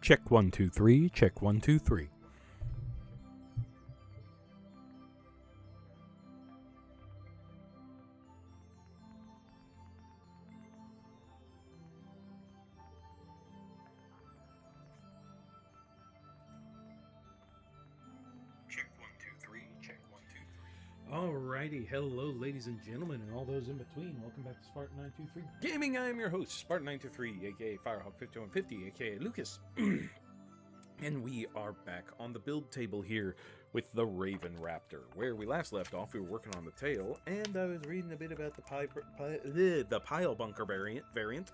Check 1 2 3. Check 1 2 3. Check 1 2 3. Check 1 2 3. Alrighty, hello, ladies and gentlemen, and all those in between. Welcome back to Spartan 923 Gaming. I am your host, Spartan 923, aka Firehawk 5150, aka Lucas. And we are back on the build table here with the Raven Raptor. Where we last left off, we were working on the tail, and I was reading a bit about the pile bunker variant.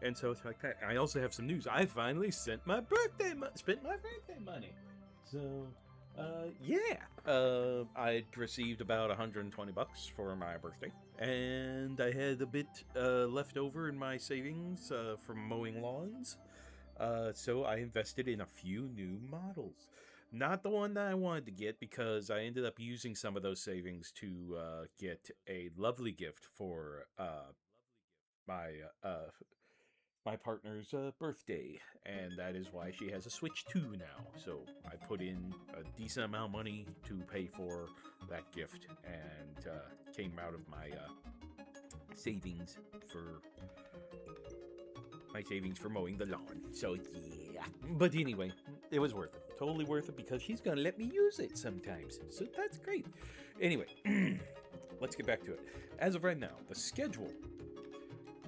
And so it's like that. I also have some news. I finally spent my birthday money. So, I received about $120 for my birthday, and I had a bit left over in my savings from mowing lawns. So I invested in a few new models. Not the one that I wanted to get, because I ended up using some of those savings to get a lovely gift for my partner's birthday, and that is why she has a Switch 2 now. So I put in a decent amount of money to pay for that gift, and came out of my savings for mowing the lawn. So yeah, but anyway, it was worth it. Totally worth it, because she's gonna let me use it sometimes. So that's great. Anyway, let's get back to it. As of right now, the schedule.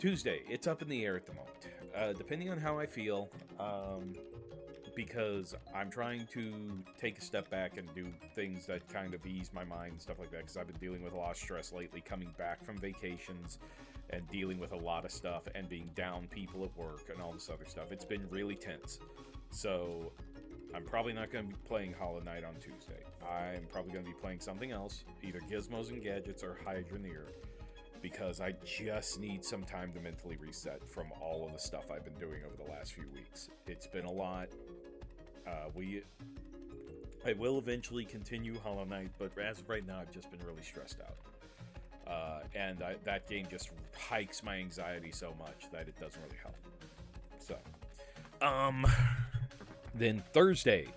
Tuesday, it's up in the air at the moment. Depending on how I feel, because I'm trying to take a step back and do things that kind of ease my mind and stuff like that, because I've been dealing with a lot of stress lately, coming back from vacations and dealing with a lot of stuff and being down people at work and all this other stuff. It's been really tense. So I'm probably not going to be playing Hollow Knight on Tuesday. I'm probably going to be playing something else, either Gizmos and Gadgets or Hydroneer, because I just need some time to mentally reset from all of the stuff I've been doing over the last few weeks. It's been a lot. I will eventually continue Hollow Knight, but as of right now, I've just been really stressed out. And that game just hikes my anxiety so much that it doesn't really help. So, then Thursday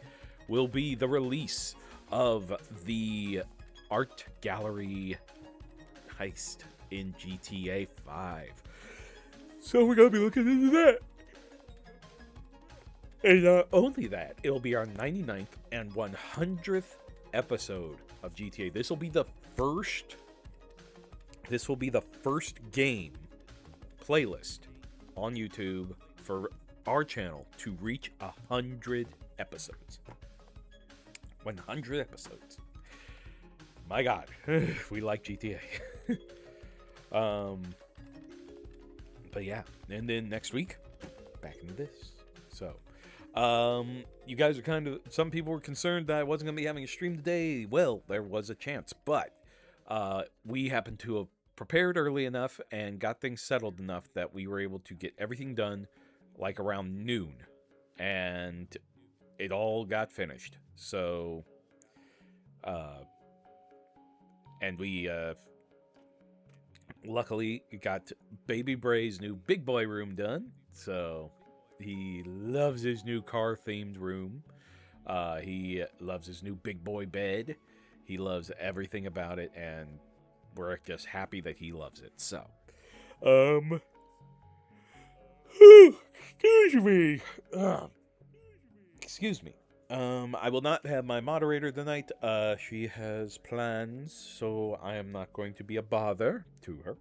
will be the release of the art gallery heist in GTA 5. So we're going to be looking into that. And not only that, it'll be our 99th and 100th episode of GTA. This will be the first game playlist on YouTube for our channel to reach 100 episodes. 100 episodes. My God, we like GTA. But yeah, and then next week, back into this. So, you guys are some people were concerned that I wasn't going to be having a stream today. Well, there was a chance, but we happened to have prepared early enough and got things settled enough that we were able to get everything done like around noon, and it all got finished. So, and we luckily got Baby Bray's new big boy room done. So he loves his new car themed room. He loves his new big boy bed. He loves everything about it, and we're just happy that he loves it. So, excuse me. I will not have my moderator tonight. She has plans, so I am not going to be a bother to her.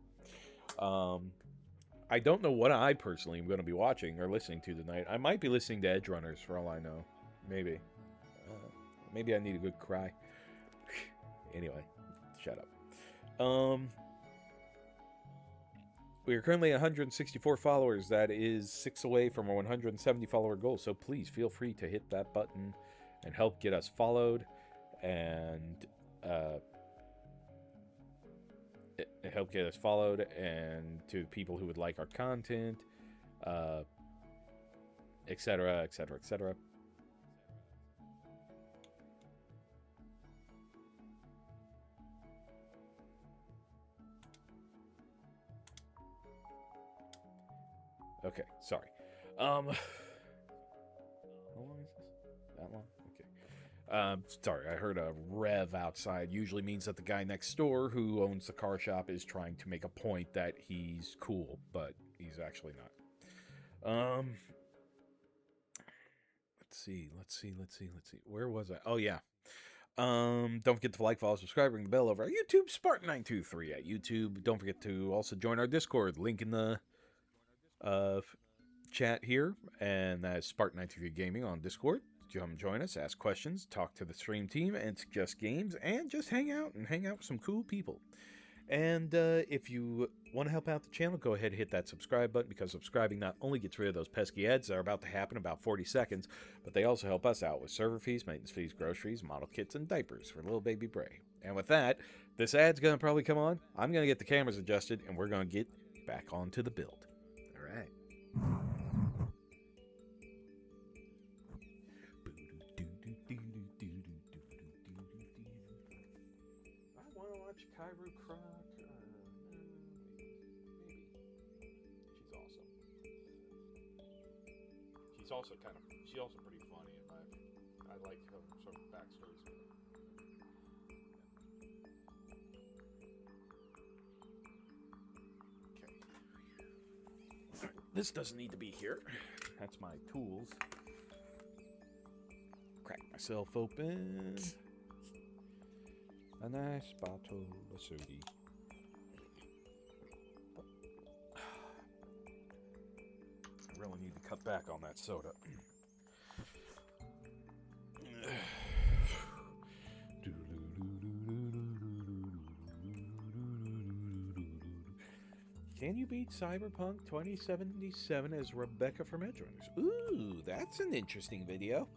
I don't know what I personally am going to be watching or listening to tonight. I might be listening to Edge Runners for all I know. Maybe. Maybe I need a good cry. Anyway, shut up. We are currently 164 followers. That is 6 away from our 170 follower goal. So please feel free to hit that button and help get us followed, and to people who would like our content, etc., etc., etc. Okay, sorry. Sorry, I heard a rev outside. Usually means that the guy next door who owns the car shop is trying to make a point that he's cool, but he's actually not. Let's see. Where was I? Oh yeah. Don't forget to like, follow, subscribe, ring the bell over at YouTube, Spartan923 at YouTube. Don't forget to also join our Discord. Link in the chat here, and that's Spartan923 Gaming on Discord. Come join us, ask questions, talk to the stream team, and suggest games, and just hang out with some cool people. And if you want to help out the channel, go ahead and hit that subscribe button, because subscribing not only gets rid of those pesky ads that are about to happen in about 40 seconds, but they also help us out with server fees, maintenance fees, groceries, model kits, and diapers for little baby Bray. And with that, this ad's going to probably come on. I'm going to get the cameras adjusted, and we're going to get back onto the build. All right. I want to watch Cairo Croc. Maybe. She's awesome. She's also pretty funny in my opinion. I like her sort of backstories with her. Okay. Right. This doesn't need to be here. That's my tools. Crack myself open. A nice bottle of soda. I really need to cut back on that soda. Can you beat Cyberpunk 2077 as Rebecca from Edgerunners? Ooh, that's an interesting video.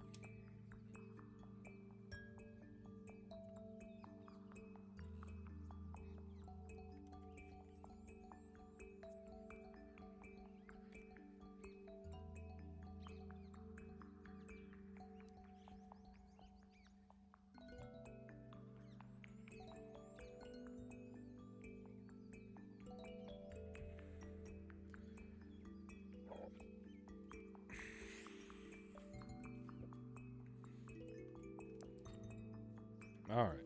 All right.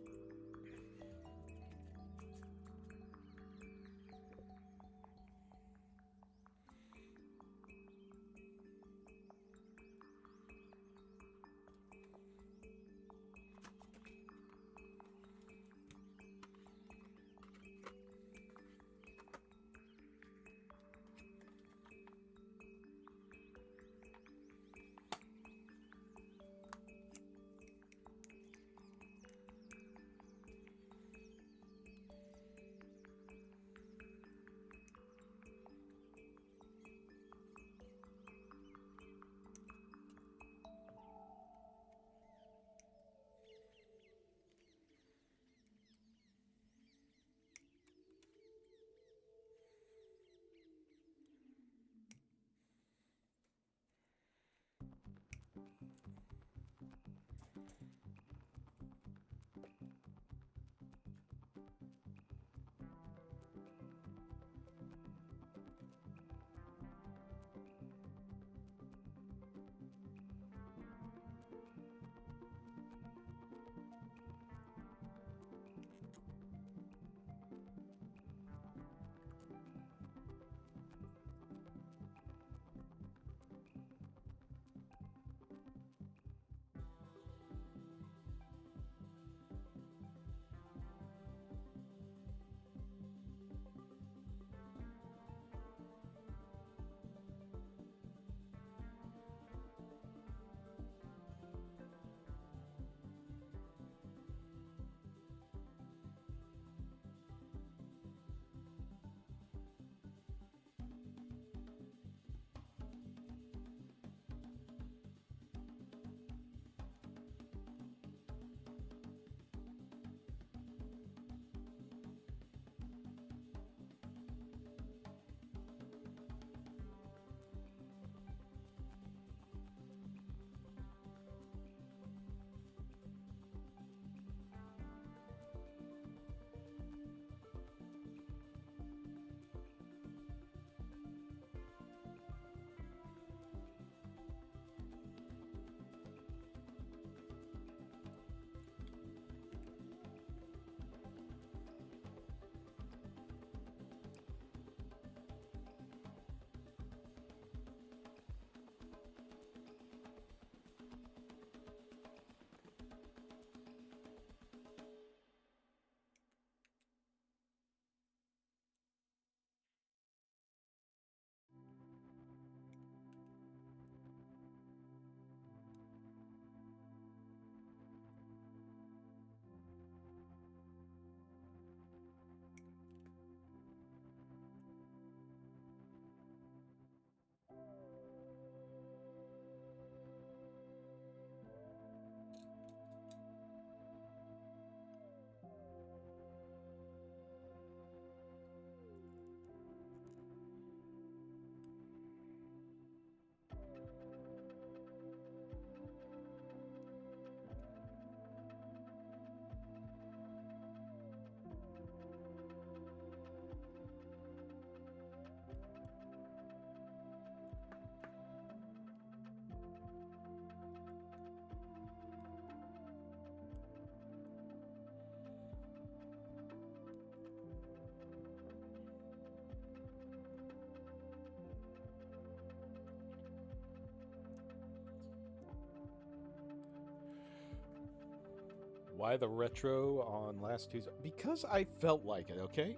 Why the retro on last Tuesday? Because I felt like it, okay?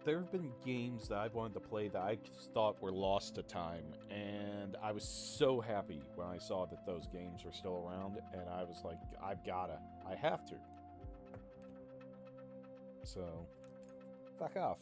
There have been games that I wanted to play that I just thought were lost to time, and I was so happy when I saw that those games were still around, and I was like, I have to. So, fuck off.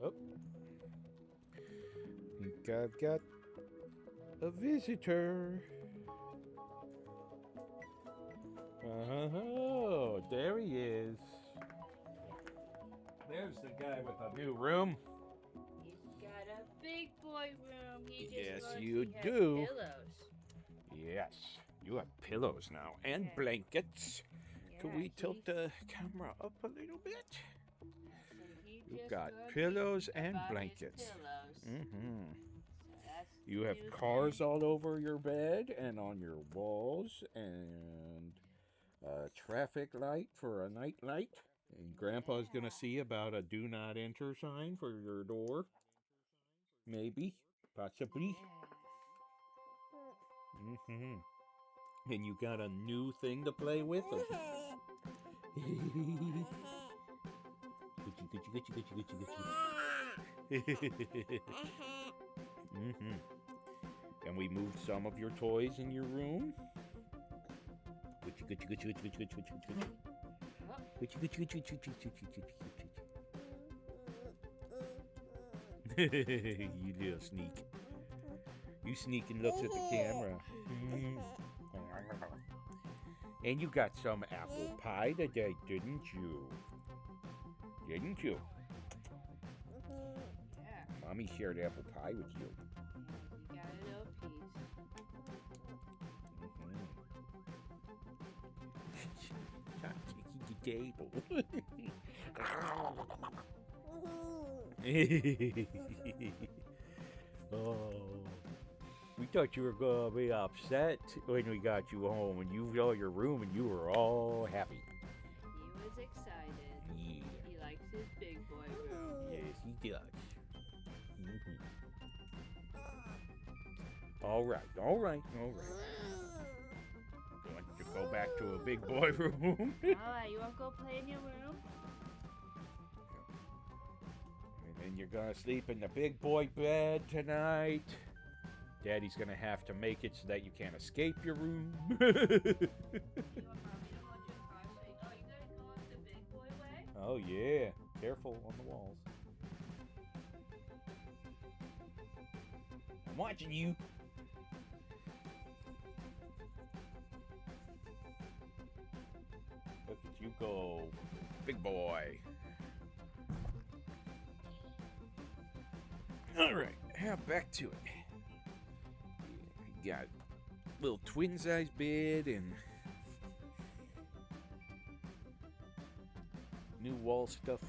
Oh, think I've got a visitor. Oh, there he is. There's the guy with a new room. He's got a big boy room. He just Yes, loves you he has do. pillows. Yes, you have pillows now and blankets. Can we tilt the camera up a little bit? You've got pillows and blankets. Mm-hmm. You have cars all over your bed and on your walls, and a traffic light for a night light. And Grandpa's gonna see about a do not enter sign for your door. Maybe, possibly. Mm-hmm. And you got a new thing to play with. Mm-hmm. And we moved some of your toys in your room. You little sneak. You sneak and looks at the camera. And you got some apple pie today, didn't you? Didn't you? Yeah. Mommy shared apple pie with you. You got a little piece. Stop kicking the table. Oh, we thought you were gonna be upset when we got you home and you saw your room and you were all happy. He was excited. Yeah. He likes his big boy room. Yes, he does. Mm-hmm. All right. You want to go back to a big boy room? Alright, you wanna go play in your room? And then you're gonna sleep in the big boy bed tonight. Daddy's gonna have to make it so that you can't escape your room. You want mommy to hold your car so you gotta go up the big boy way? Oh yeah, careful on the walls. I'm watching you. Look at you go, big boy. All right, back to it. Got a little twin-size bed and new wall stuff.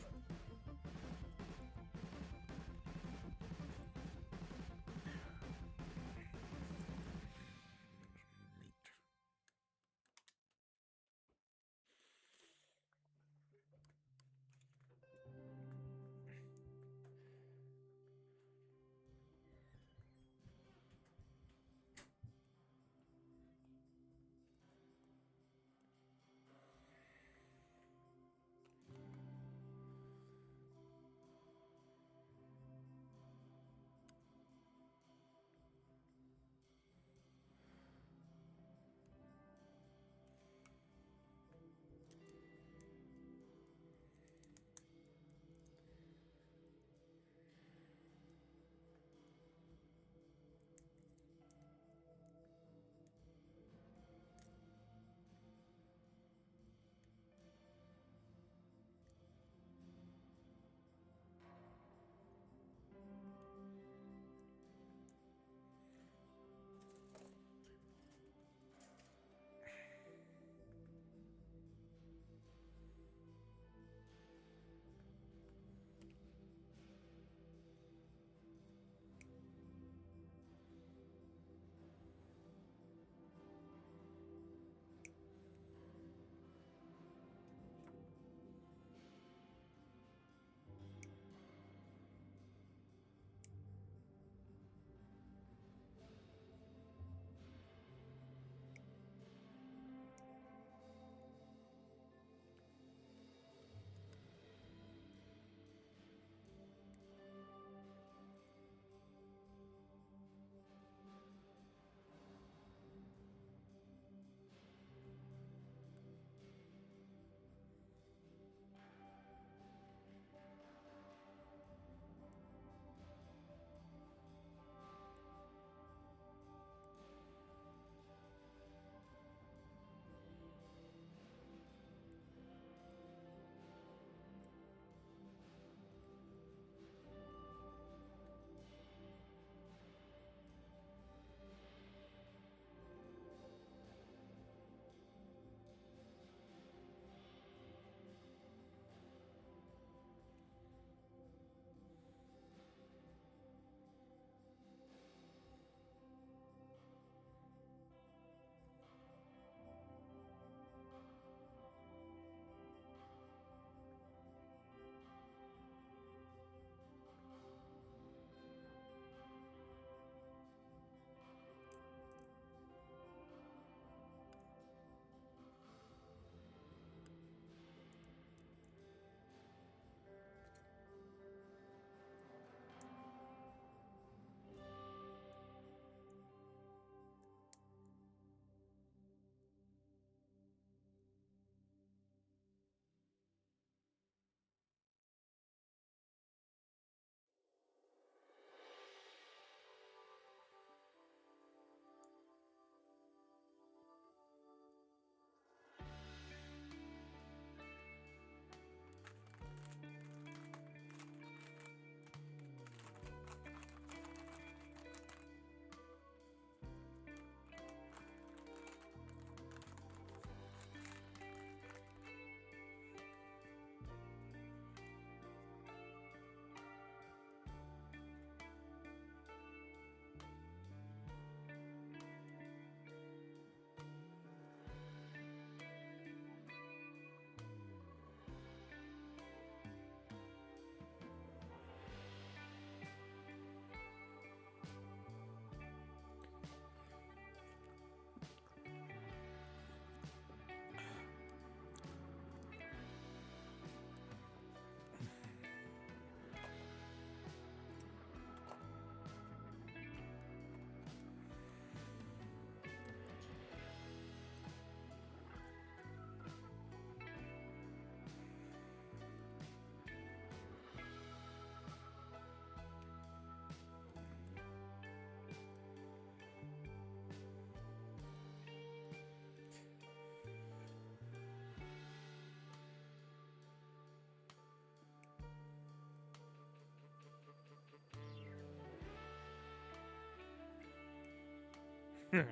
Alright.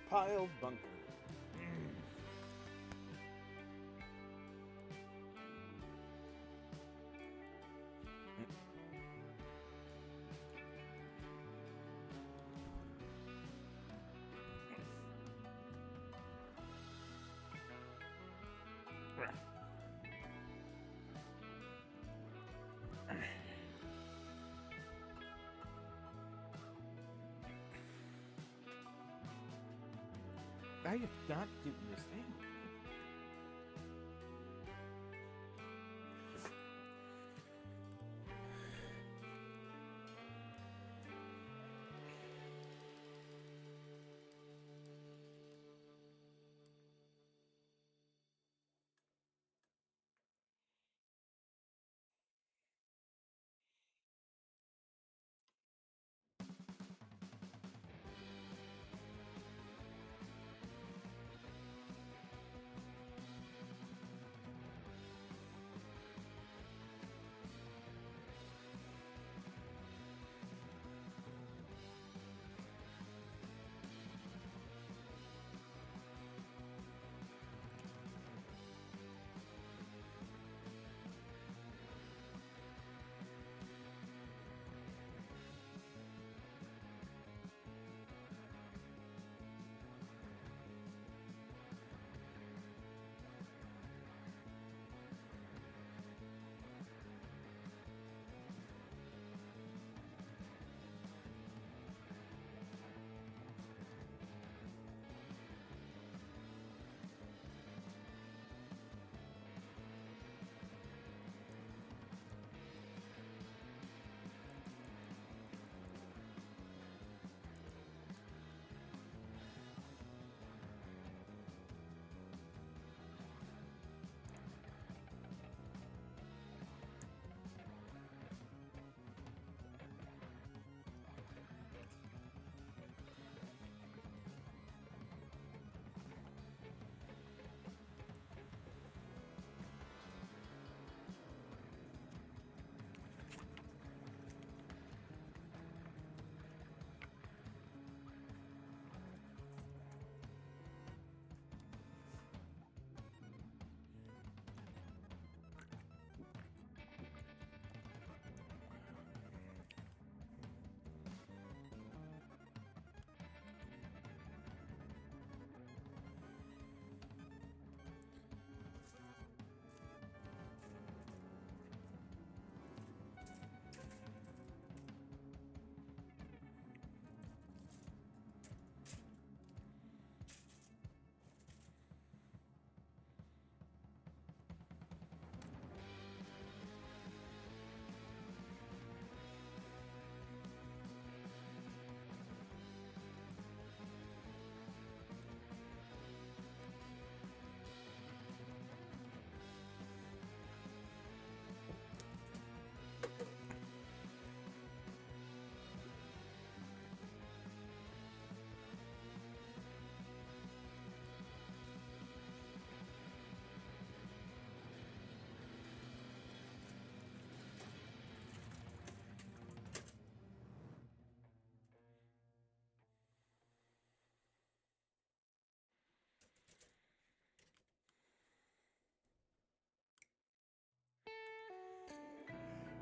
Piled bunker. I am not getting this thing.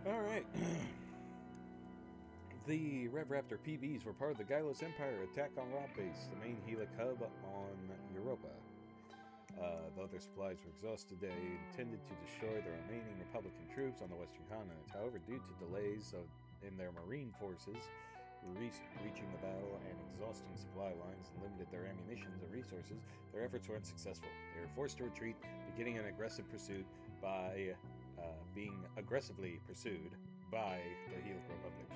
Alright. The Raptor PVs were part of the Gylos Empire attack on Rob Base, the main Helix hub on Europa. Though their supplies were exhausted, they intended to destroy the remaining Republican troops on the western continent. However, due to delays in their marine forces reaching the battle and exhausting supply lines limited their ammunition and resources, their efforts were unsuccessful. They were forced to retreat, beginning an aggressive pursuit by being aggressively pursued by the Helix Republic.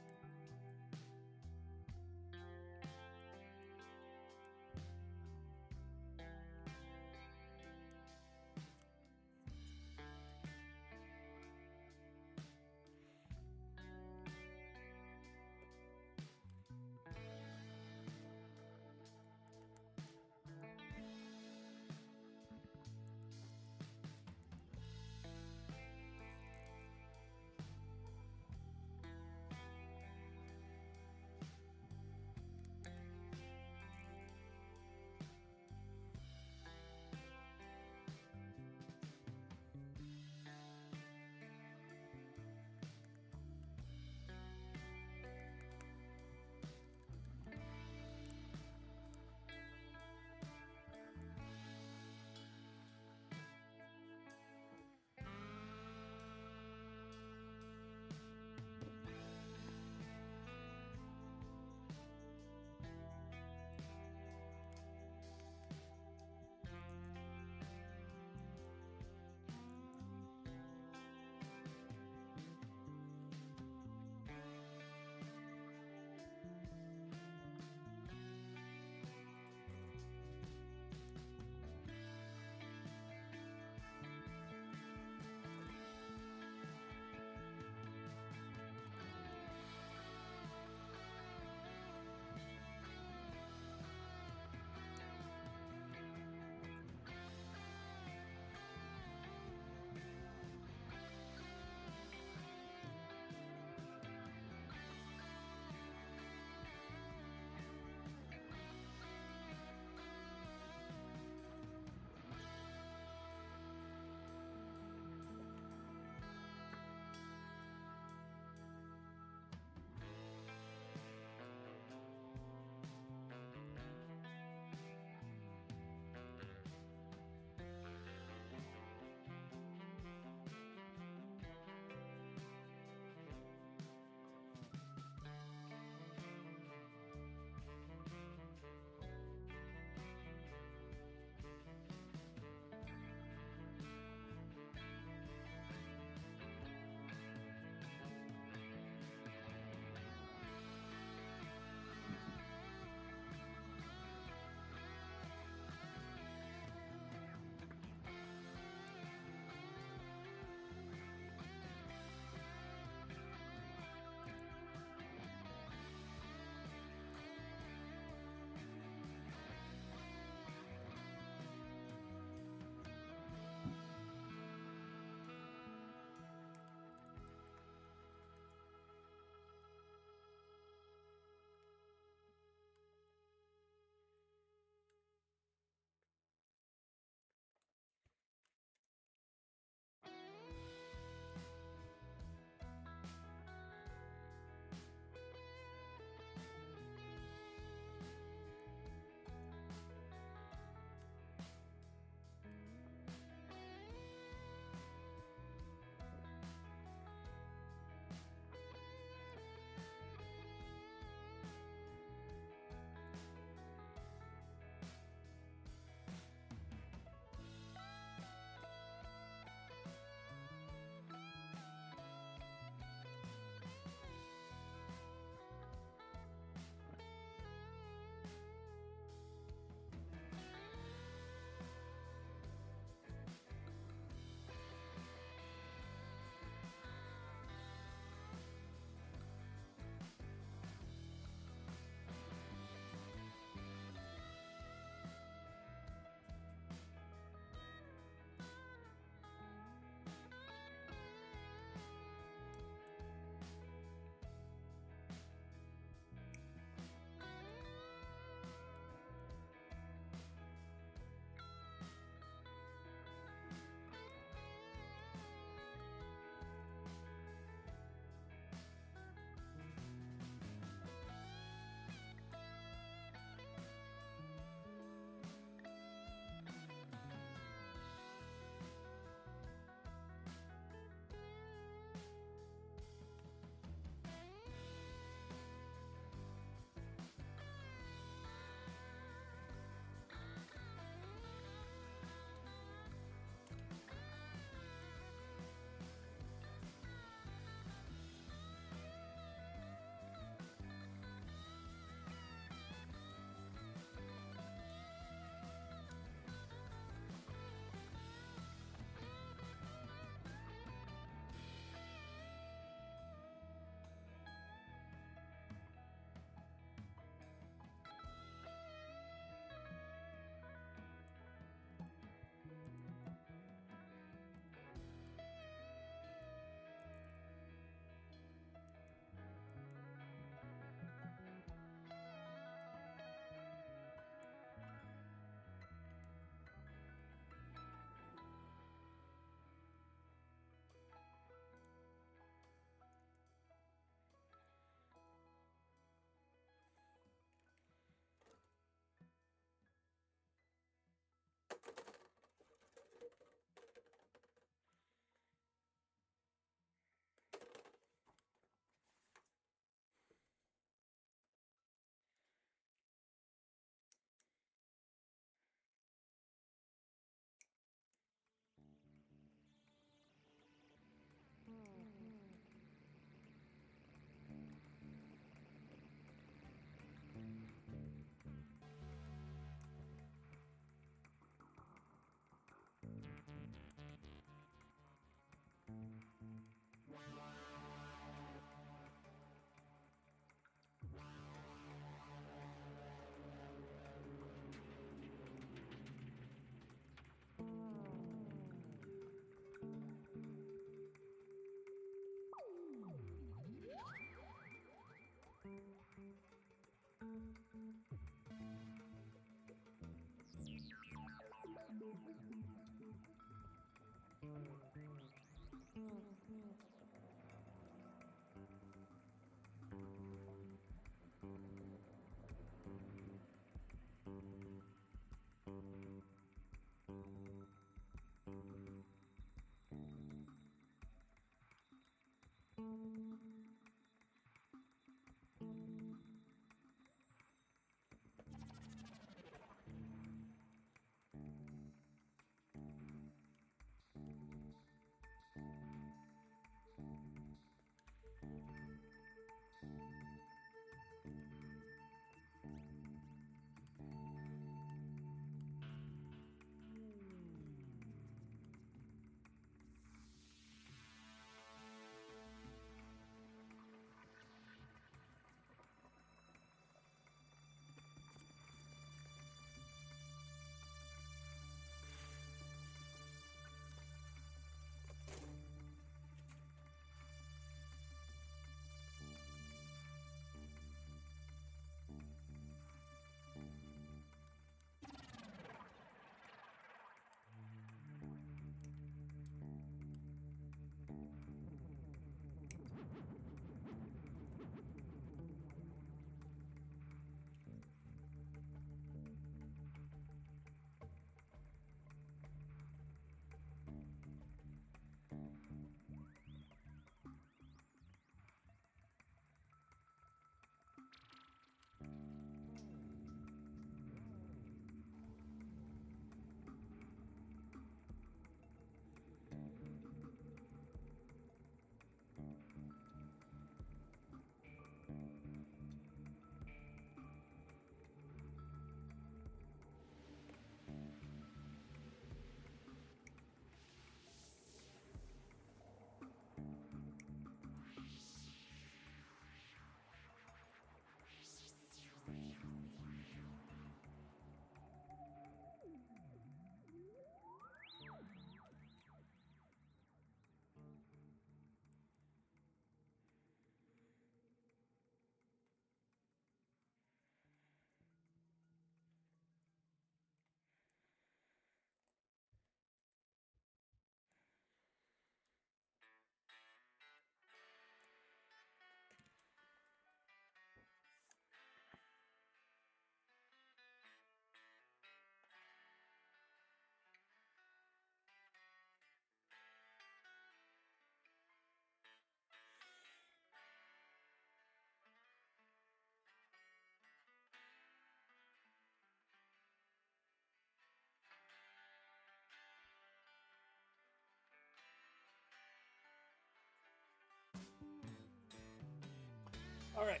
All right,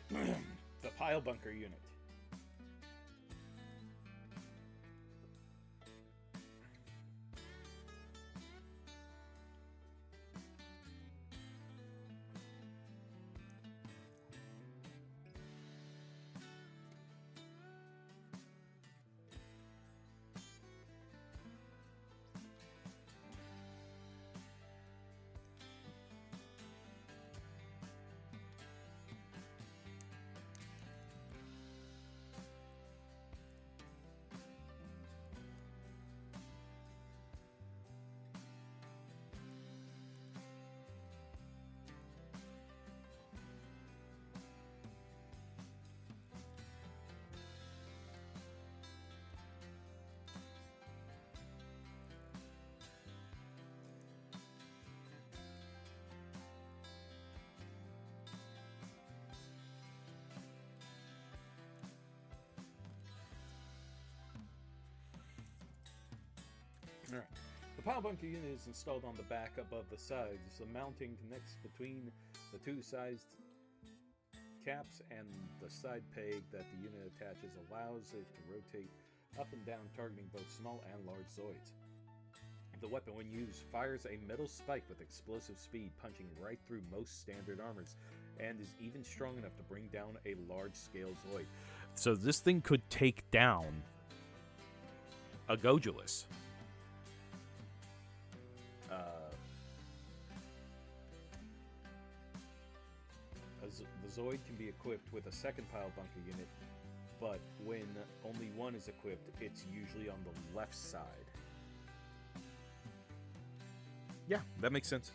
the pile bunker unit. power bunker unit is installed on the back above the sides. The mounting connects between the two sized caps, and the side peg that the unit attaches allows it to rotate up and down, targeting both small and large Zoids. The weapon, when used, fires a metal spike with explosive speed, punching right through most standard armors, and is even strong enough to bring down a large-scale Zoid. So this thing could take down a Gojulus. The Zoid can be equipped with a second pile bunker unit, but when only one is equipped, it's usually on the left side. Yeah, that makes sense.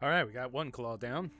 All right, we got one claw down.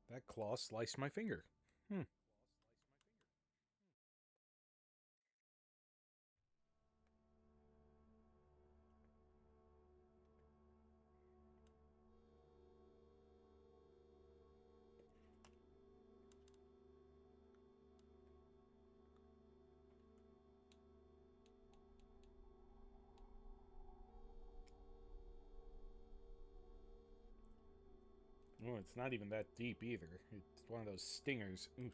That claw sliced my finger. Oh, it's not even that deep either. It's one of those stingers. Oof.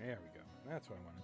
There we go. That's what I wanted.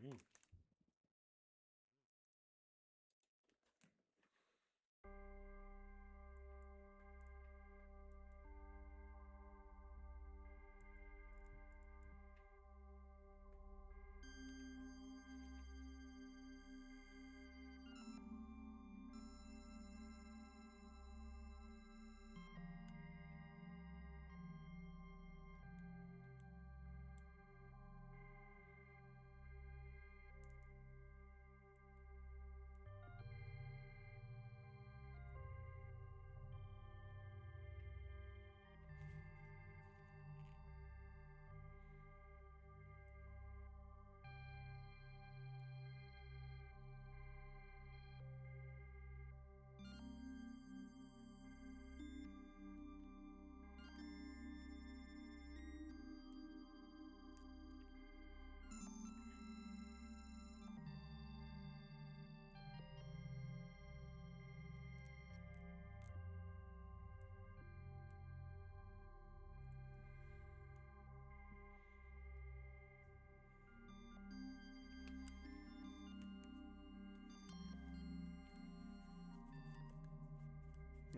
Mm.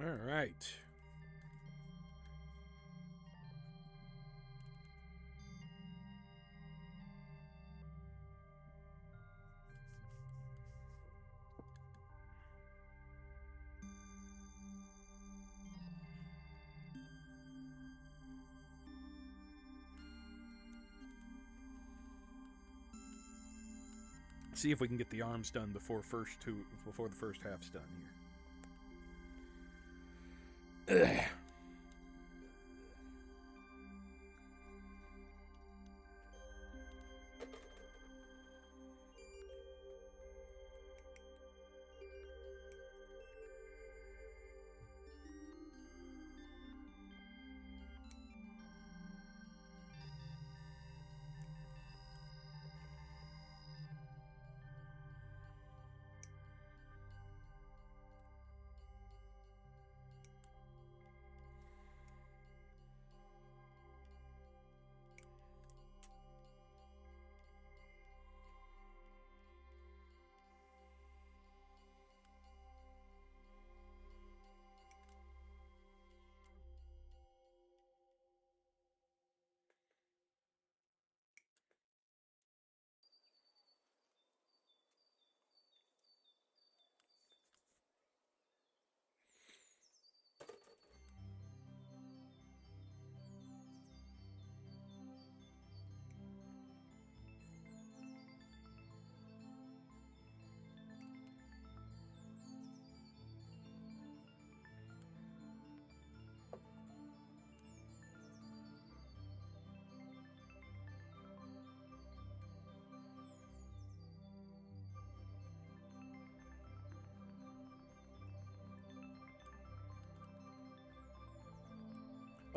All right. See if we can get the arms done before the first half's done here.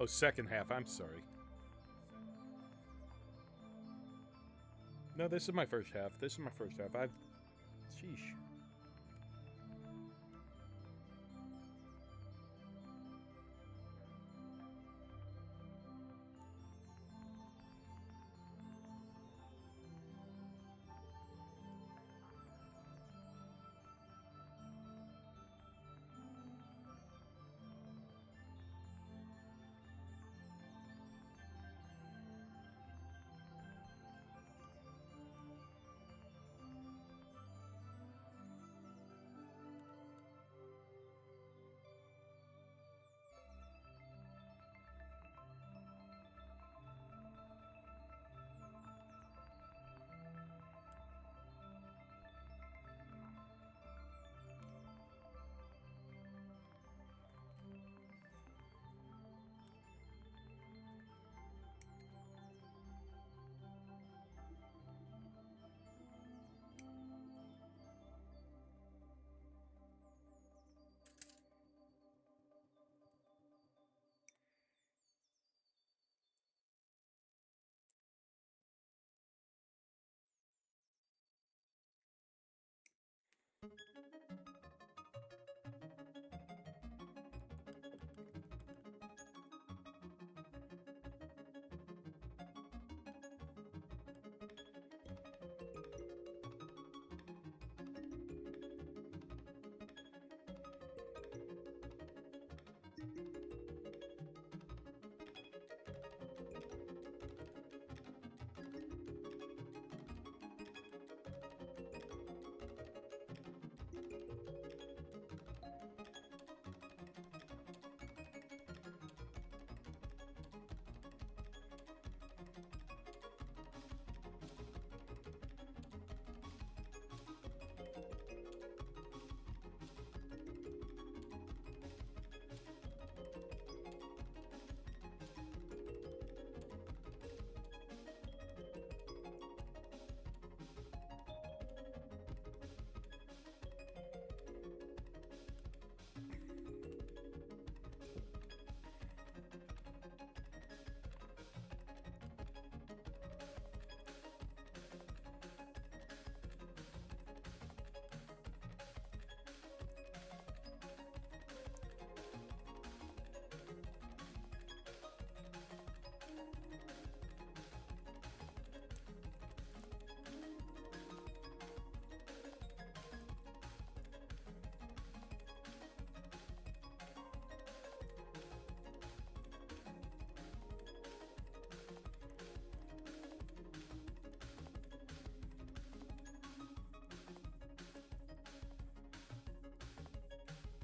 Oh, second half. I'm sorry. No, this is my first half. This is my first half. Sheesh.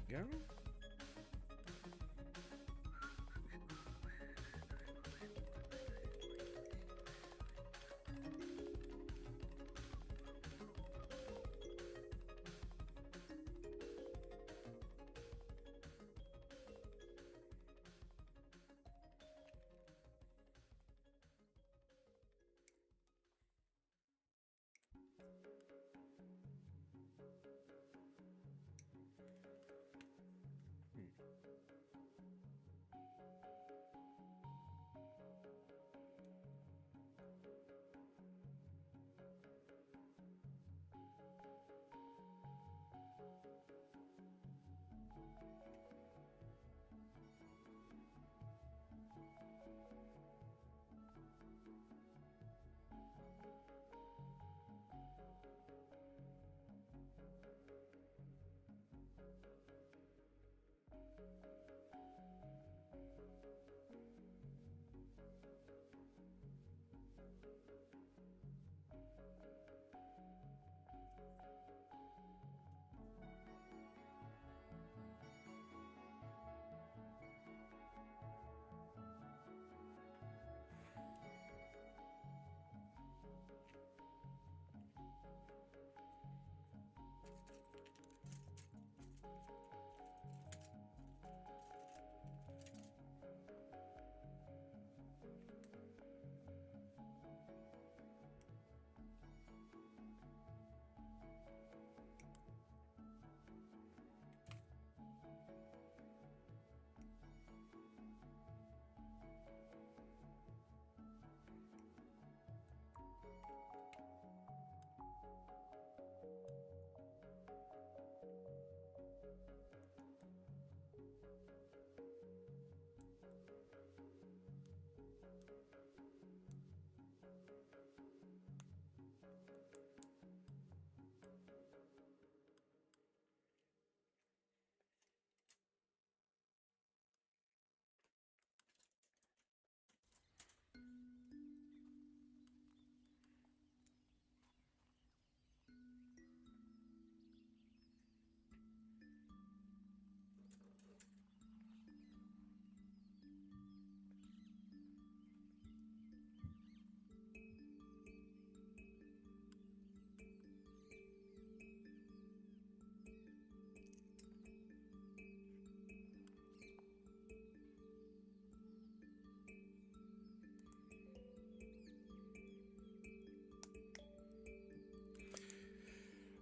Go.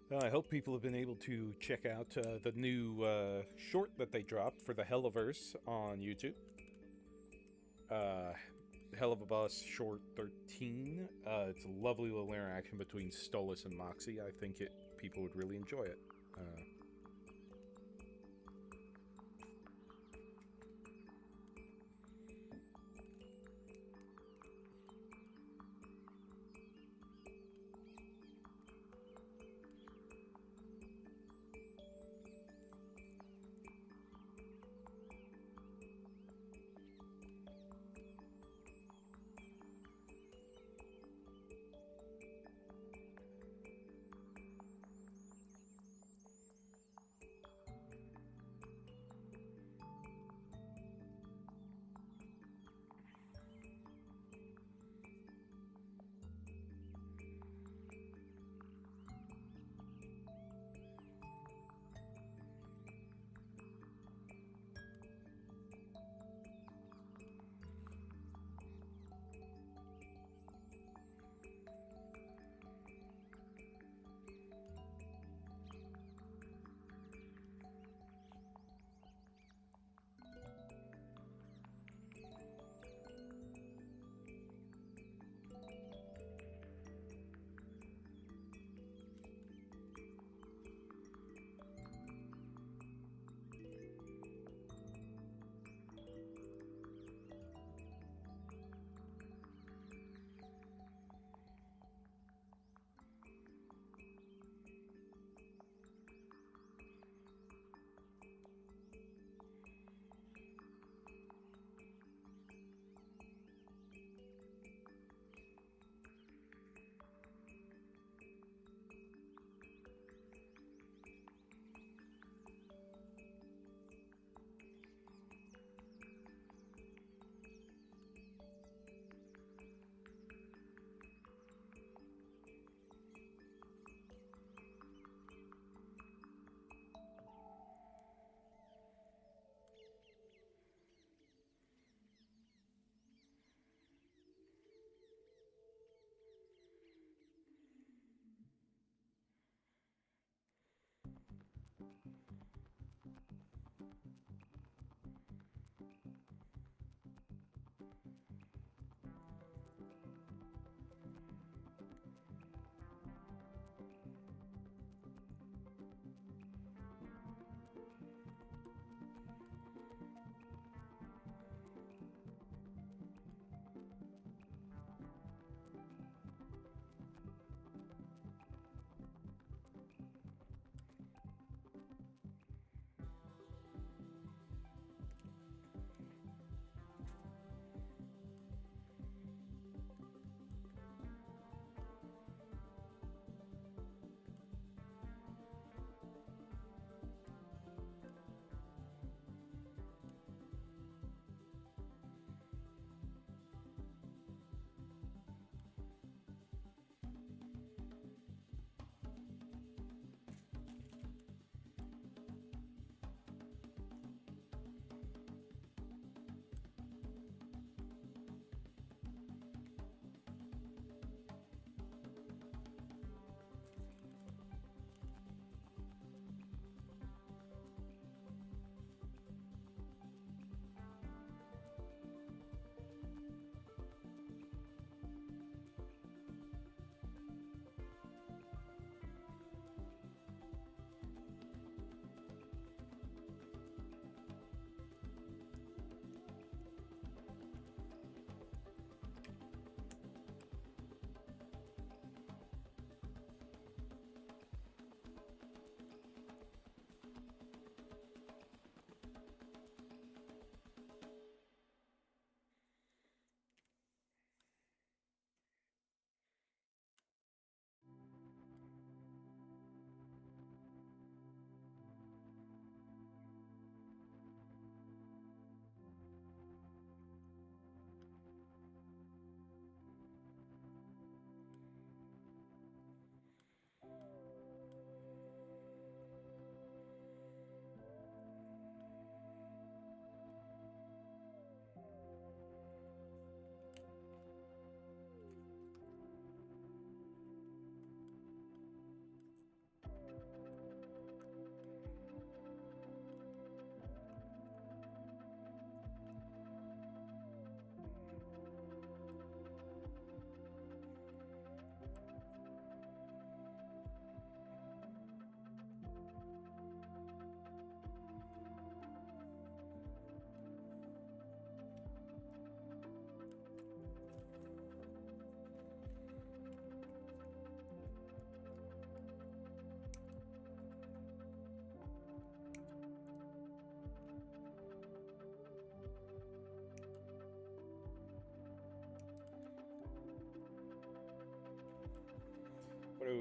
I hope people have been able to check out the new short that they dropped for the Helliverse on YouTube. Hell of a Boss Short 13. It's a lovely little interaction between Stolas and Moxie. I think people would really enjoy it.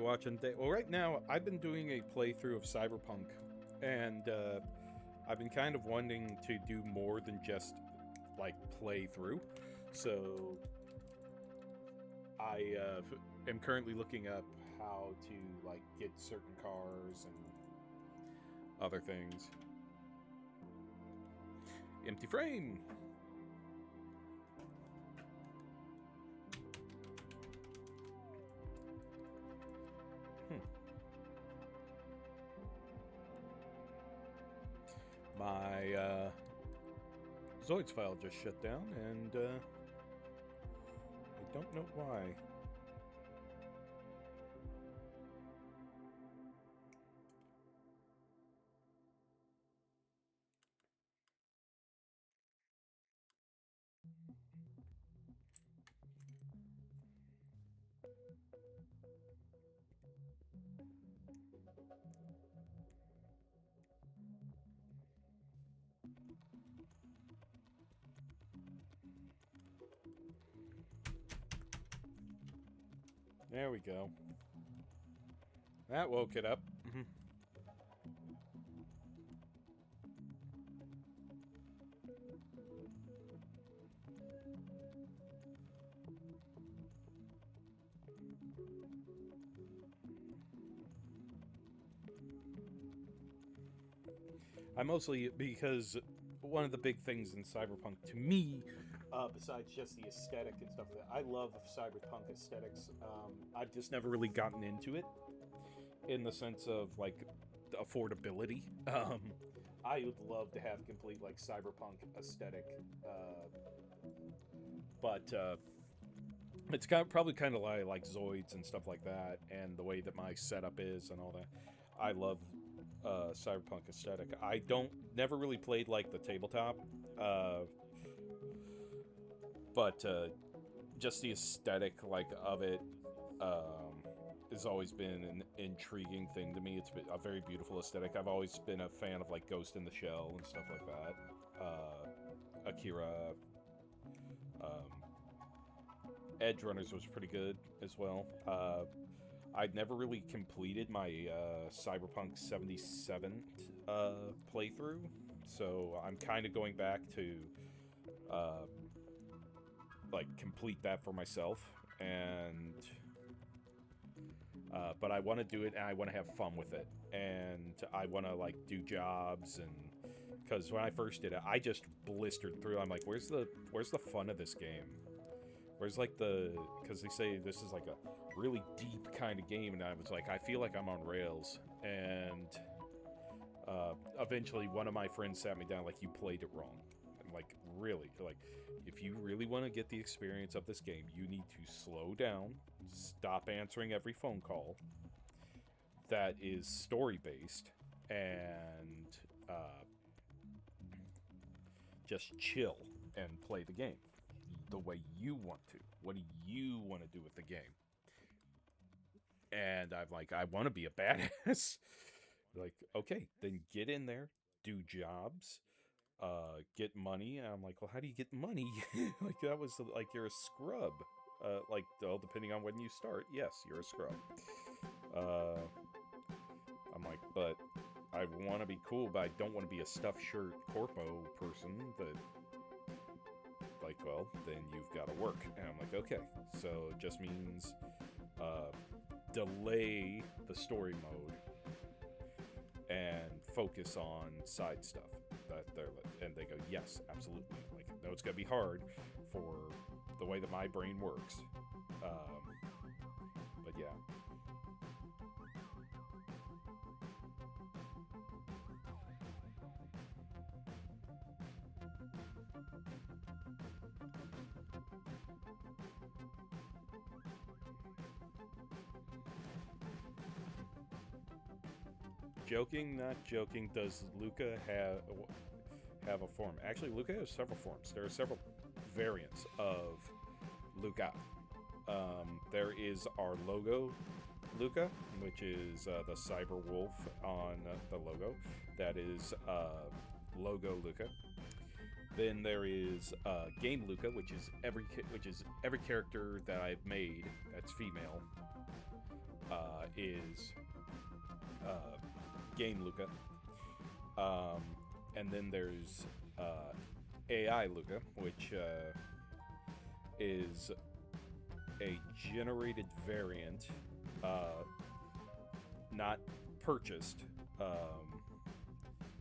watching? Well, right now I've been doing a playthrough of Cyberpunk, and I've been kind of wanting to do more than just like play through. So I am currently looking up how to like get certain cars and other things. Empty frame. My Zoids file just shut down, and I don't know why. There we go. That woke it up. I mostly, because one of the big things in Cyberpunk to me, besides just the aesthetic and stuff, that I love Cyberpunk aesthetics. I've just never really gotten into it in the sense of like affordability. I would love to have complete like Cyberpunk aesthetic, but it's probably kind of like Zoids and stuff like that, and the way that my setup is and all that. I love Cyberpunk aesthetic. I never really played like the tabletop, but just the aesthetic like of it has always been an intriguing thing to me. It's been a very beautiful aesthetic. I've always been a fan of like Ghost in the Shell and stuff like that. Akira, Edge Runners was pretty good as well. I'd never really completed my Cyberpunk 77 playthrough, so I'm kind of going back to like complete that for myself, and but I want to do it and I want to have fun with it, and I want to like do jobs, and because when I first did it, I just blistered through. I'm like, where's the fun of this game? Where's like because they say this is like a really deep kind of game, and I was like, I feel like I'm on rails, and eventually one of my friends sat me down like, you played it wrong. I'm like, really? Like, if you really want to get the experience of this game, you need to slow down, stop answering every phone call that is story based, and just chill and play the game the way you want to. What do you want to do with the game? And I'm like, I want to be a badass. Like, okay, then get in there, do jobs, get money. And I'm like, well, how do you get money? Like, that was like, you're a scrub. Like, well, depending on when you start, yes, you're a scrub. I'm like, but I want to be cool, but I don't want to be a stuffed shirt corpo person that, like, well, then you've got to work. And I'm like, okay, so it just means delay the story mode and focus on side stuff. And they go, yes, absolutely. Like, no, it's gonna be hard for the way that my brain works. But yeah. Joking, not joking. Does Luca have a form? Actually, Luca has several forms. There are several variants of Luca. There is our logo Luca, which is the cyber wolf on the logo. That is logo Luca. Then there is game Luca, which is every character that I've made that's female. is Game Luca. And then there's AI Luca, which is a generated variant, not purchased.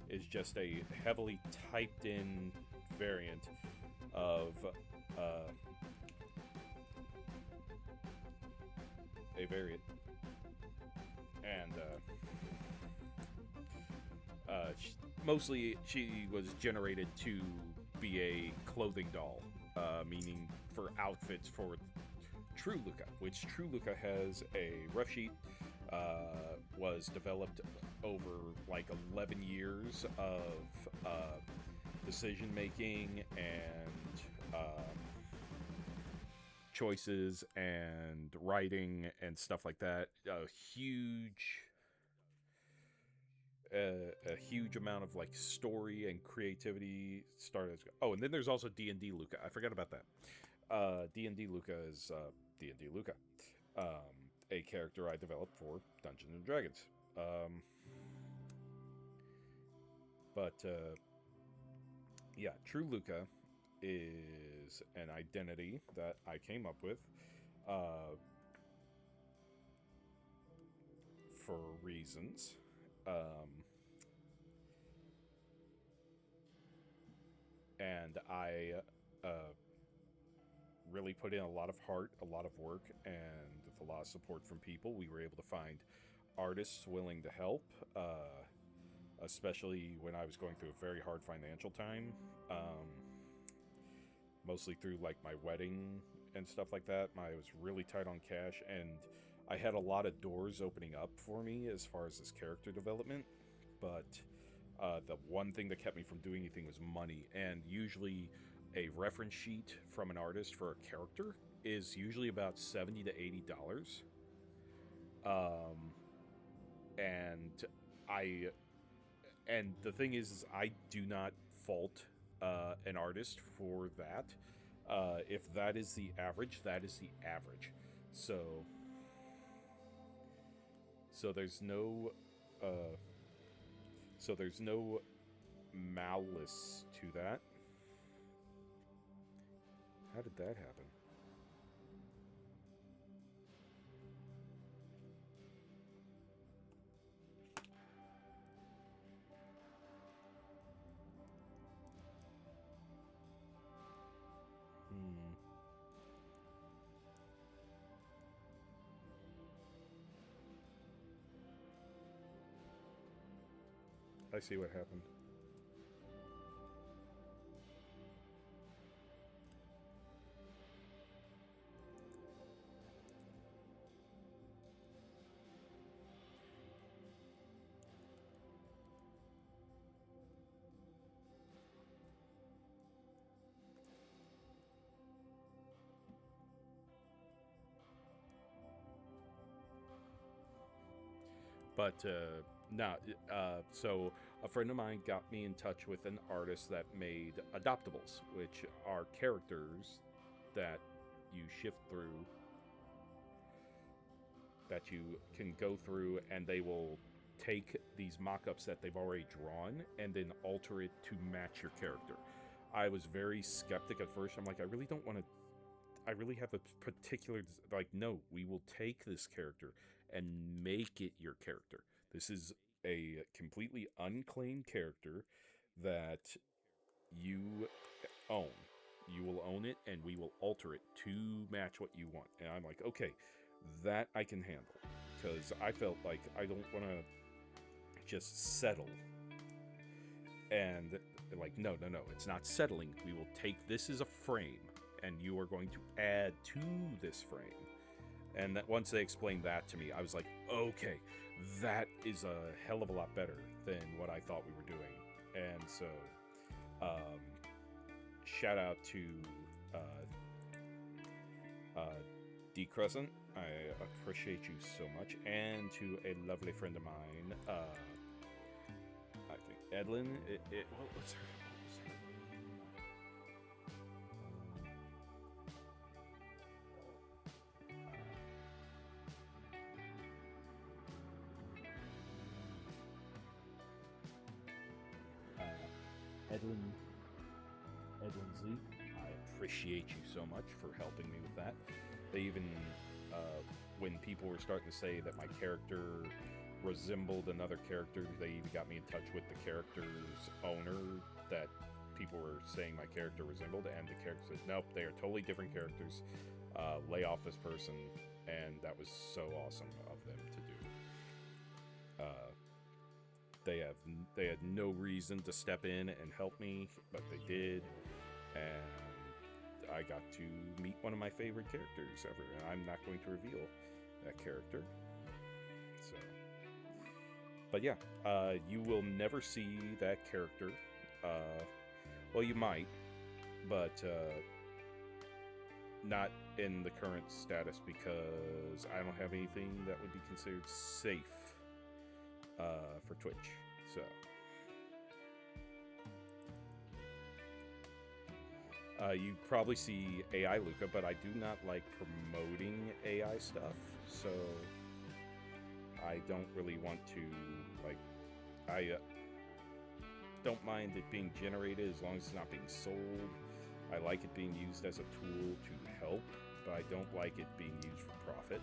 Is just a heavily typed in variant of a variant, and mostly she was generated to be a clothing doll, meaning for outfits for True Luca, which True Luca has a rough sheet, was developed over like 11 years of decision making and choices and writing and stuff like that. A huge amount of like story and creativity started. Oh, and then there's also D&D Luca. I forgot about that. D&D Luca is D&D Luca, a character I developed for Dungeons and Dragons. But yeah, True Luca is an identity that I came up with for reasons. And I really put in a lot of heart, a lot of work, and with a lot of support from people. We were able to find artists willing to help, especially when I was going through a very hard financial time, mostly through like my wedding and stuff like that. I was really tight on cash, and I had a lot of doors opening up for me as far as this character development, but the one thing that kept me from doing anything was money. And usually a reference sheet from an artist for a character is usually about $70 to $80. And the thing is I do not fault an artist for that. If that is the average, that is the average. So there's no malice to that. How did that happen? I see what happened. But so a friend of mine got me in touch with an artist that made adoptables, which are characters that you shift through, that you can go through, and they will take these mock-ups that they've already drawn and then alter it to match your character. I was very skeptic at first. I'm like, I really don't want to. I really have a particular, like, no, we will take this character and make it your character. This is a completely unclaimed character that you own. You will own it, and we will alter it to match what you want. And I'm like, okay, that I can handle. Because I felt like I don't want to just settle. And they're like, no, it's not settling. We will take this as a frame, and you are going to add to this frame. And that once they explained that to me, I was like, okay, that is a hell of a lot better than what I thought we were doing. And so, shout out to D Crescent. I appreciate you so much. And to a lovely friend of mine, I think Edlin. What was her? Edwin Z. I appreciate you so much for helping me with that. They even, when people were starting to say that my character resembled another character, they even got me in touch with the character's owner that people were saying my character resembled, and the character said, nope, they are totally different characters. Lay off this person, and that was so awesome of them to do. They had no reason to step in and help me, but they did, and I got to meet one of my favorite characters ever. And I'm not going to reveal that character. So, but yeah, you will never see that character. Well, you might, but not in the current status because I don't have anything that would be considered safe for Twitch. So you probably see AI Luca, but I do not like promoting AI stuff, so I don't really want to, like, I don't mind it being generated as long as it's not being sold. I like it being used as a tool to help, but I don't like it being used for profit.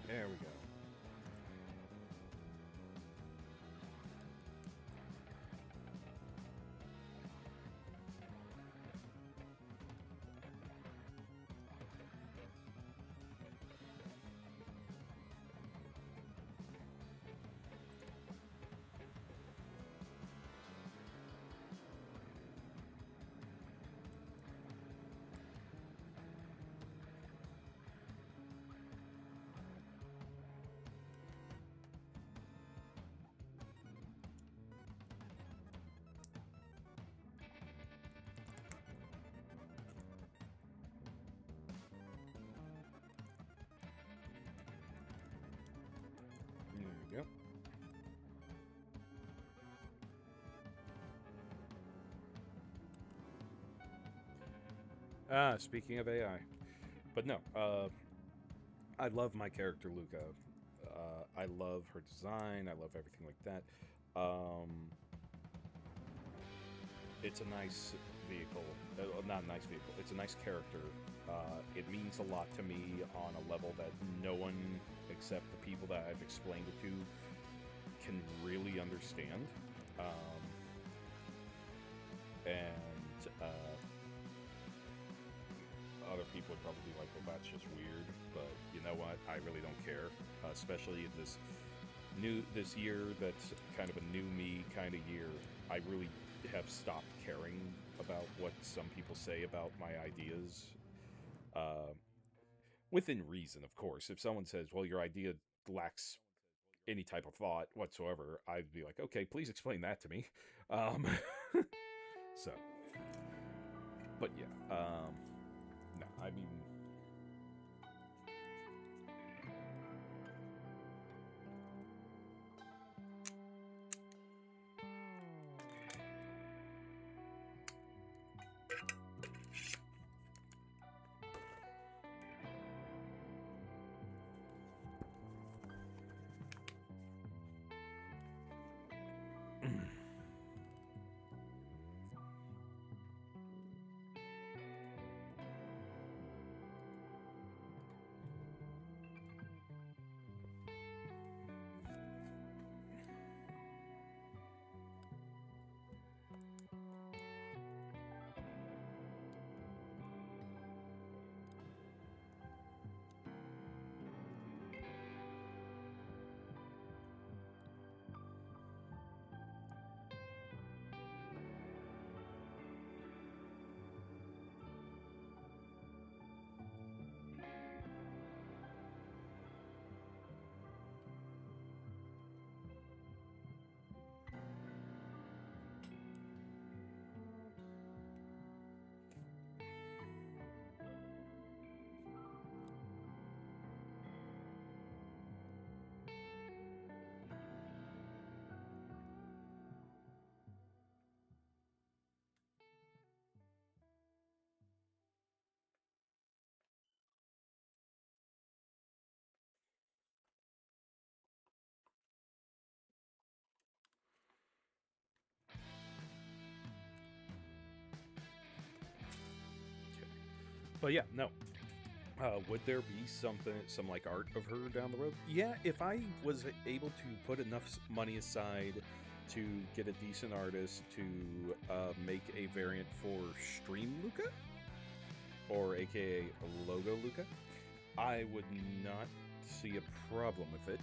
There we go. There we go. Speaking of AI, but no, I love my character Luca. I love her design. I love everything like that. Um, it's a nice vehicle. Not a nice vehicle. It's a nice character. It means a lot to me on a level that no one except the people that I've explained it to can really understand. And other people would probably be like, well, that's just weird. But you know what? I really don't care. Especially in this year that's kind of a new me kind of year. I really have stopped caring about what some people say about my ideas. Within reason, of course. If someone says, well, your idea lacks any type of thought whatsoever, I'd be like, okay, please explain that to me. So, But yeah, no, I mean, but yeah, no. Would there be some like art of her down the road? Yeah, if I was able to put enough money aside to get a decent artist to make a variant for Stream Luca, or AKA Logo Luca, I would not see a problem with it.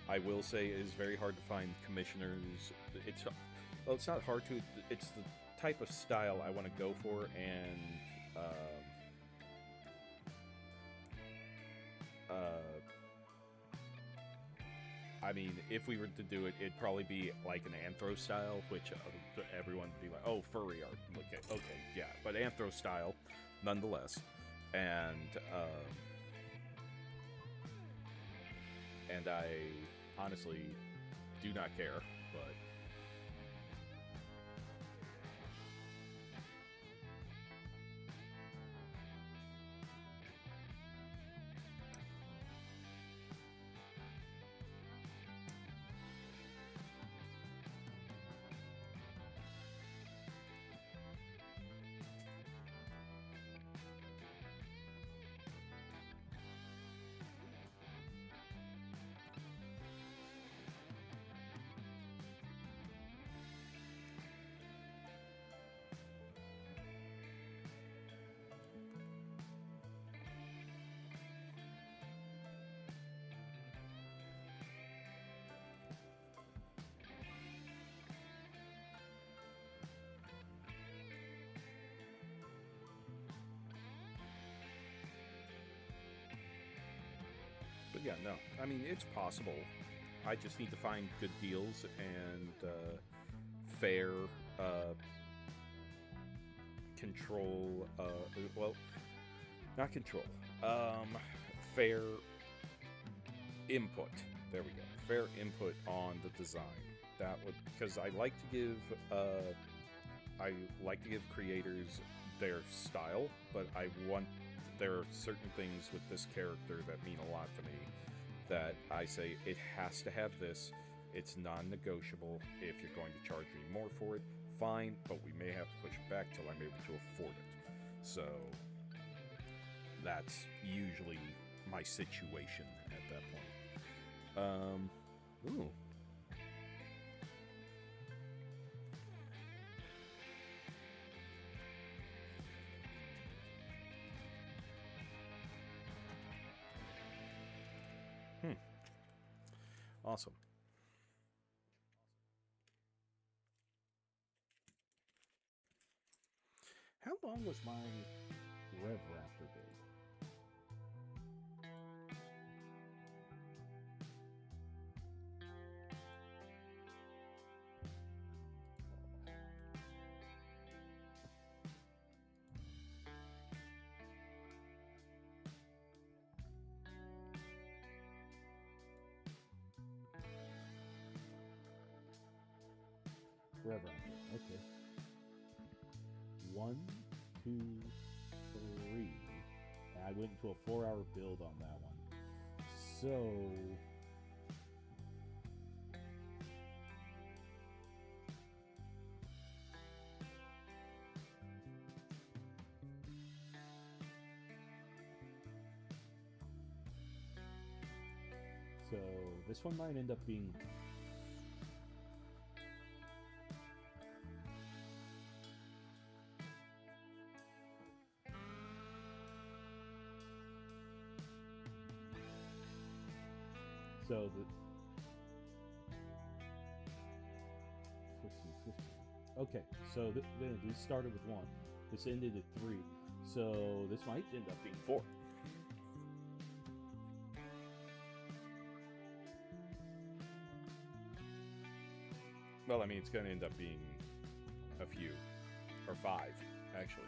I will say it is very hard to find commissioners. It's not hard to. It's the type of style I want to go for, and I mean, if we were to do it, it'd probably be like an anthro style, which everyone would be like, "Oh, furry art." Okay, yeah, but anthro style, nonetheless, and I honestly do not care, but. But yeah, no. I mean, it's possible. I just need to find good deals and fair control. Well, not control. Fair input. There we go. Fair input on the design. That would, because I like to give creators their style, but there are certain things with this character that mean a lot to me that I say it has to have this. It's non-negotiable. If you're going to charge me more for it, fine, but we may have to push it back till I'm able to afford it. So that's usually my situation at that point. Ooh. Awesome. How long was my Rev Raptor build? forever on here. Okay. 1, 2, 3. And I went into a 4-hour build on that one. So this one might end up being so the 14, 15. Okay, so this started with 1. This ended at 3. So this might end up being 4. Well, I mean, it's going to end up being a few, or 5, actually.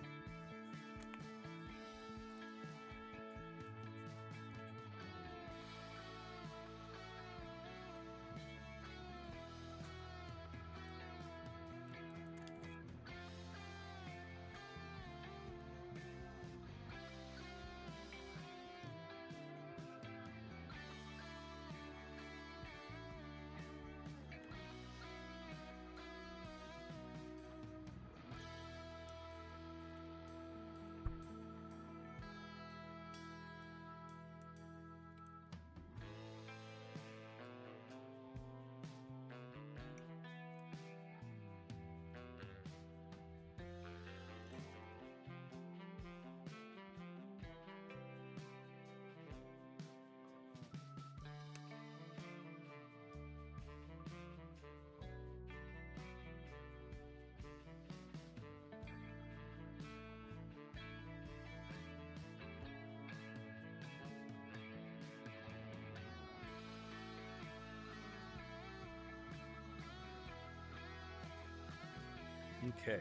Okay,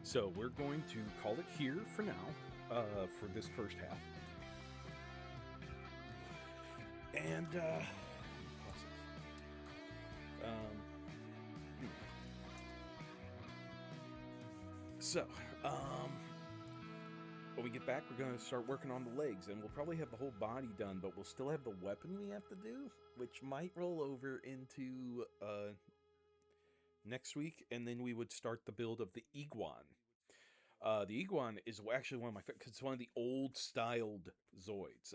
so we're going to call it here for now, for this first half. And, when we get back, we're going to start working on the legs, and we'll probably have the whole body done, but we'll still have the weapon we have to do, which might roll over into, next week, and then we would start the build of the Iguan. The Iguan is actually one of my favorites, because it's one of the old-styled Zoids.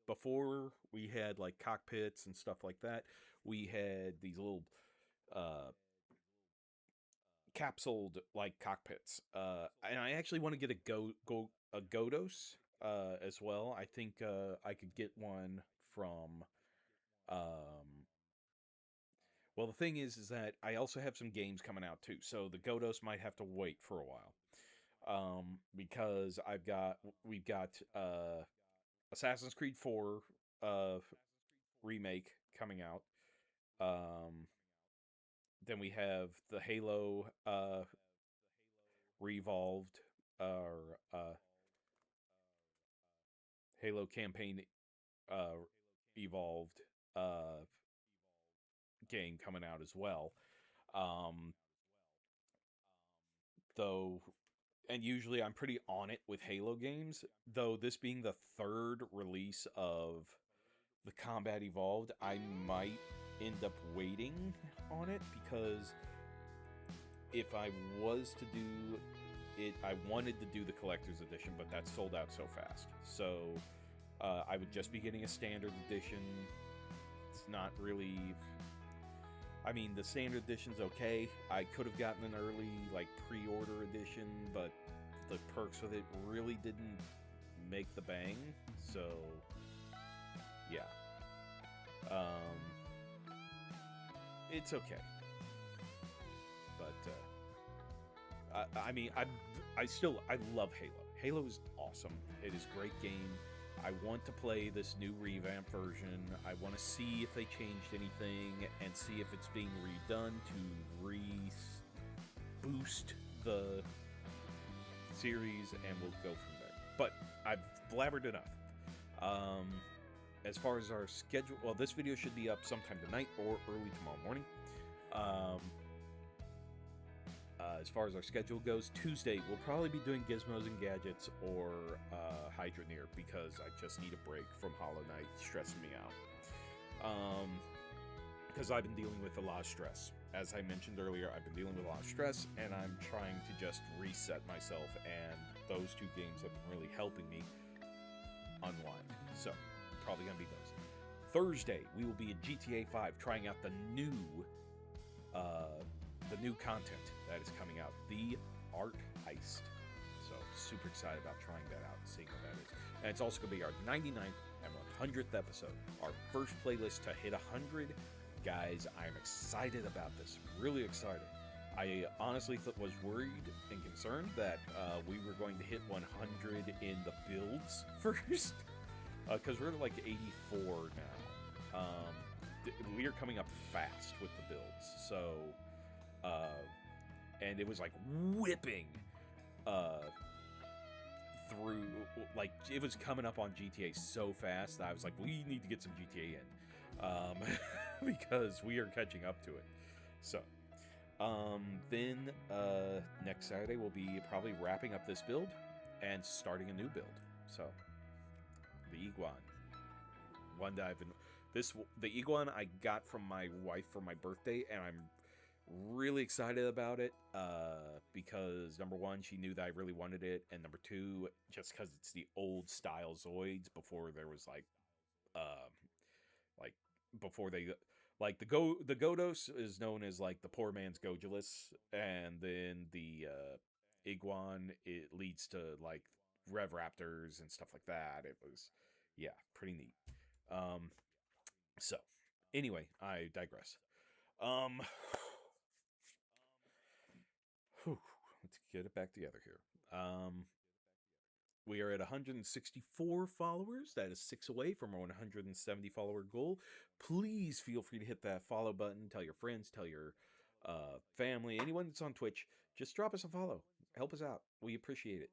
Before we had, like, cockpits and stuff like that, we had these little, capsuled, like, cockpits. And I actually want to get a Godos, as well. I think, I could get one from, well, the thing is that I also have some games coming out too, so the Godos might have to wait for a while. Because we've got Assassin's Creed 4 remake coming out. Then we have the Halo Revolved, or Halo Campaign Evolved game coming out as well. Though, and usually I'm pretty on it with Halo games, though this being the 3rd release of the Combat Evolved, I might end up waiting on it, because if I was to do it, I wanted to do the Collector's Edition, but that sold out so fast. So I would just be getting a Standard Edition. It's not really... I mean, the Standard Edition's okay. I could have gotten an early, like, pre-order edition, but the perks with it really didn't make the bang. So, yeah. It's okay. But, I mean, I love Halo. Halo is awesome. It is a great game. I want to play this new revamp version. I want to see if they changed anything and see if it's being redone to boost the series, and we'll go from there. But I've blabbered enough. As far as our schedule, well, this video should be up sometime tonight or early tomorrow morning. As far as our schedule goes, Tuesday we'll probably be doing Gizmos and Gadgets or Hydra Near because I just need a break from Hollow Knight stressing me out. Because I've been dealing with a lot of stress. As I mentioned earlier, I've been dealing with a lot of stress, and I'm trying to just reset myself, and those two games have been really helping me unwind. So, probably going to be those. Thursday, we will be at GTA 5 trying out the new content that is coming out, the Art Heist. So, super excited about trying that out and seeing what that is. And it's also going to be our 99th and 100th episode, our first playlist to hit 100. Guys, I'm excited about this. Really excited. I honestly was worried and concerned that we were going to hit 100 in the builds first, because we're like 84 now. We are coming up fast with the builds, so and it was like whipping through, like it was coming up on GTA so fast that I was like, we need to get some GTA in, because we are catching up to it. So then next Saturday we'll be probably wrapping up this build and starting a new build. So the Iguan, one that I've been the Iguan I got from my wife for my birthday, and I'm really excited about it because number one, she knew that I really wanted it, and number two, just because it's the old style Zoids before there was like before they like the Godos is known as like the poor man's Gojulus, and then the Iguan, it leads to like Rev Raptors and stuff like that. It was, yeah, pretty neat. So anyway, I digress. Let's get it back together here. We are at 164 followers. That is 6 away from our 170 follower goal. Please feel free to hit that follow button. Tell your friends, tell your family, anyone that's on Twitch. Just drop us a follow. Help us out. We appreciate it.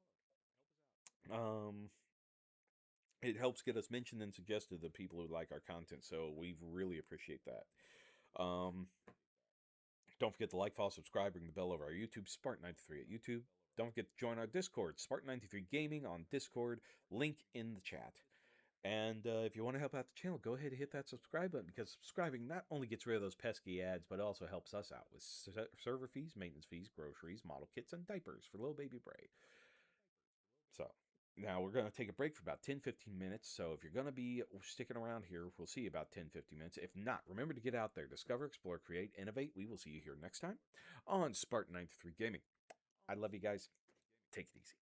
It helps get us mentioned and suggested to people who like our content, so we really appreciate that. Don't forget to like, follow, subscribe, ring the bell over our YouTube, Spartan93 at YouTube. Don't forget to join our Discord, Spartan93 Gaming on Discord, link in the chat. And if you want to help out the channel, go ahead and hit that subscribe button, because subscribing not only gets rid of those pesky ads, but also helps us out with server fees, maintenance fees, groceries, model kits, and diapers for little baby Bray. So now we're going to take a break for about 10-15 minutes. So if you're going to be sticking around here, we'll see you about 10-15 minutes. If not, remember to get out there, discover, explore, create, innovate. We will see you here next time on Spartan93 Gaming. I love you guys. Take it easy.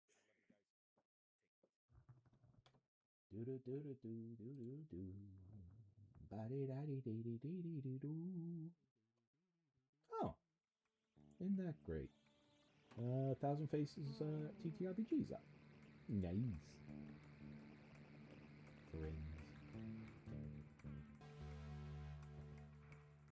Oh, isn't that great? 1,000 Faces TTRPGs up. Nice.